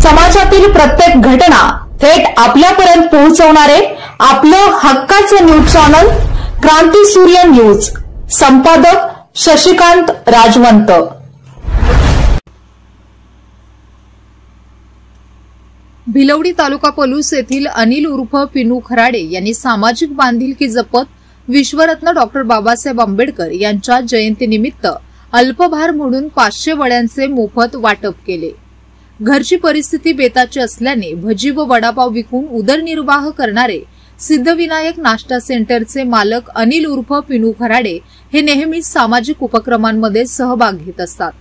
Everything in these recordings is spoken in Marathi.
समाजातील प्रत्येक घटना थेट आपल्यापर्यंत पोहोचवणारे आपलं हक्काचं न्यूज चॅनल क्रांती सूर्य न्यूज। संपादक शशिकांत राजवंत। भिलवडी तालुका पलूस येथील अनिल उर्फ पिनू खराडे यांनी सामाजिक बांधिलकी जपत विश्वरत्न डॉक्टर बाबासाहेब आंबेडकर यांच्या जयंतीनिमित्त अल्पभार म्हणून 500 वड्यांचे मोफत वाटप केले। घरची परिस्थिती बेताची असल्याने भजी व वडापाव विकून उदरनिर्वाह करणारे सिद्धविनायक नाश्ता सेंटरचे मालक अनिल उर्फ पिनू खराडे हे नेहमीच सामाजिक उपक्रमांमध्ये सहभाग घेत असतात।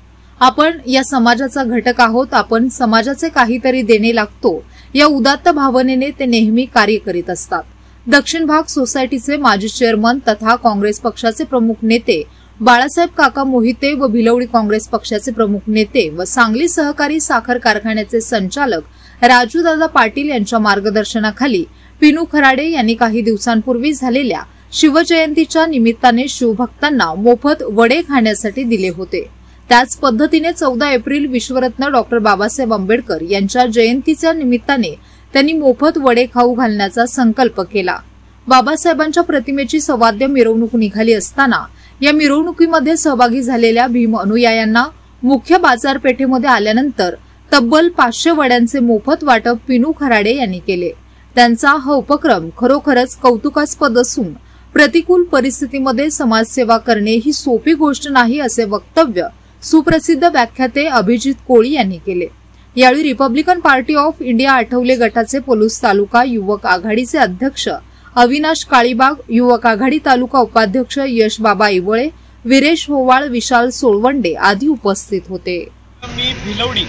आपण या समाजाचा घटक आहोत, आपण समाजाचे काहीतरी देणे लागतो या उदात्त भावनेने ते नेहमी कार्य करीत असतात। दक्षिण भाग सोसायटीचे माजी चेअरमन तथा काँग्रेस पक्षाचे प्रमुख नेते बाळासाहेब काका मोहिते व भिलवडी काँग्रेस पक्षाचे प्रमुख नेते व सांगली सहकारी साखर कारखान्याचे संचालक राजूदादा पाटील यांच्या मार्गदर्शनाखाली पिनू खराडे यांनी काही दिवसांपूर्वी झालेल्या शिवजयंतीच्या निमित्ताने शिवभक्तांना मोफत वडे खाण्यासाठी दिले होते। त्याच पद्धतीने 14 एप्रिल विश्वरत्न डॉक्टर बाबासाहेब आंबेडकर यांच्या जयंतीच्या निमित्ताने त्यांनी मोफत वडे खाऊ घालण्याचा संकल्प केला। बाबासाहेबांच्या प्रतिमेची सवाद्य मिरवणूक निघाली असताना या मिरवणुकीमध्ये सहभागी झालेल्या भीम अनुयायांना मुख्य बाजारपेठेमध्ये आल्यानंतर तब्बल 500 वड्यांचे मोफत वाटप पिनू खराडे यांनी केले। त्यांचा हा उपक्रम खरोखरच कौतुकास्पद असून प्रतिकूल परिस्थितीमध्ये समाजसेवा करणे ही सोपी गोष्ट नाही असे वक्तव्य सुप्रसिद्ध व्याख्याते अभिजित कोळी यांनी केले। यावेळी Republican party of India Athawale गटाचे पलूस तालुका युवक आघाडीचे अध्यक्ष अविनाश काळीबाग, युवक आघाडी तालुका उपाध्यक्ष यश बाबा इवळे, वीरेश होवाळ, विशाल सोळवंडे आदी उपस्थित होते। मी भिलवडी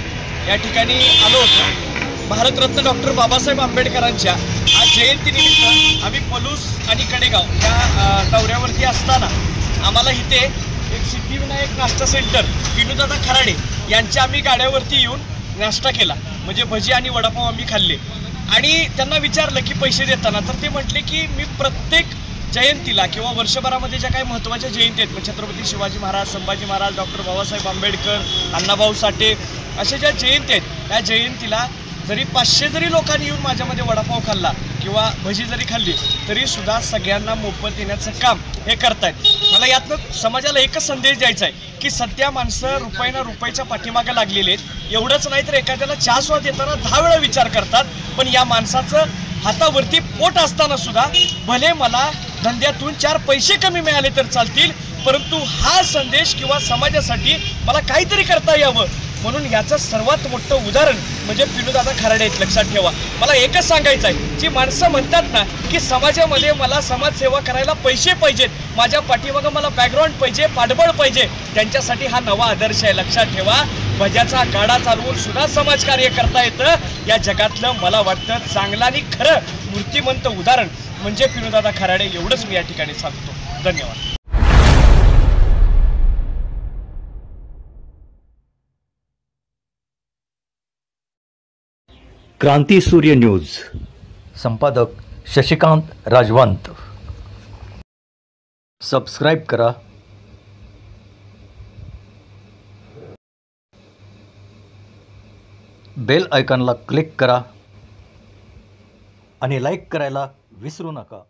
या ठिकाणी आलो होतो। भारतरत्न डॉक्टर बाबासाहेब आंबेडकरांच्या आज जयंतीनिमित्त आम्ही पलूस आणि कडेगाव या दौऱ्यावरती असताना आम्हाला इथे एक सिद्धिविनायक नाश्ता सेंटर पिनूदादा खराडे यांच्या आम्ही गाड्यावरती येऊन नाश्ता केला, म्हणजे भजी आणि वडापाव आम्ही खाल्ले। आणि त्यांना विचारलं की पैसे देताना, तर ते म्हटले की मी प्रत्येक जयंतीला किंवा वर्षभरामध्ये ज्या काही महत्त्वाच्या जयंती आहेत, छत्रपती शिवाजी महाराज, संभाजी महाराज, डॉक्टर बाबासाहेब आंबेडकर, अण्णाभाऊ साठे अशा ज्या जयंती आहेत त्या जयंतीला जरी 500 जरी लोकांनी येऊन माझ्यामध्ये वडापाव खाल्ला किंवा भजी जरी खाल्ली तरी सुद्धा सगळ्यांना मोफत देण्याचं काम हे करतायत। मला यातनं समाजाला एकच संदेश द्यायचा आहे की सध्या माणसं रुपयाच्या पाठीमागे लागलेले आहेत। एवढंच नाही तर एखाद्याला चहा सुद्धा देताना 10 वेळा विचार करतात, पण या माणसाचं हातावरती पोट असताना सुद्धा भले मला धंद्यातून 4 पैसे कमी मिळाले तर चालतील, परंतु हा संदेश किंवा समाजासाठी मला काहीतरी करता यावं म्हणून याचं सर्वात मोठं उदाहरण म्हणजे पिनूदादा खराडे आहेत। लक्षात ठेवा, मला एकच सांगायचं आहे जी माणसं म्हणतात ना की समाजामध्ये मला समाजसेवा करायला पैसे पाहिजेत, माझ्या पाठीमागं मला बॅकग्राऊंड पाहिजे, पाठबळ पाहिजे, त्यांच्यासाठी हा नवा आदर्श आहे। लक्षात ठेवा, भज्याचा गाडा चालवून सुद्धा समाजकार्य करता येतं। या जगातलं मला वाटतं चांगलं आणि खरं मूर्तिमंत उदाहरण म्हणजे पिनूदादा खराडे, एवढंच मी या ठिकाणी सांगतो। धन्यवाद। क्रांती सूर्य न्यूज। संपादक शशिकांत राजवंत। सबस्क्राइब करा, बेल आयकॉनला क्लिक करा आणि लाईक करायला विसरू नका।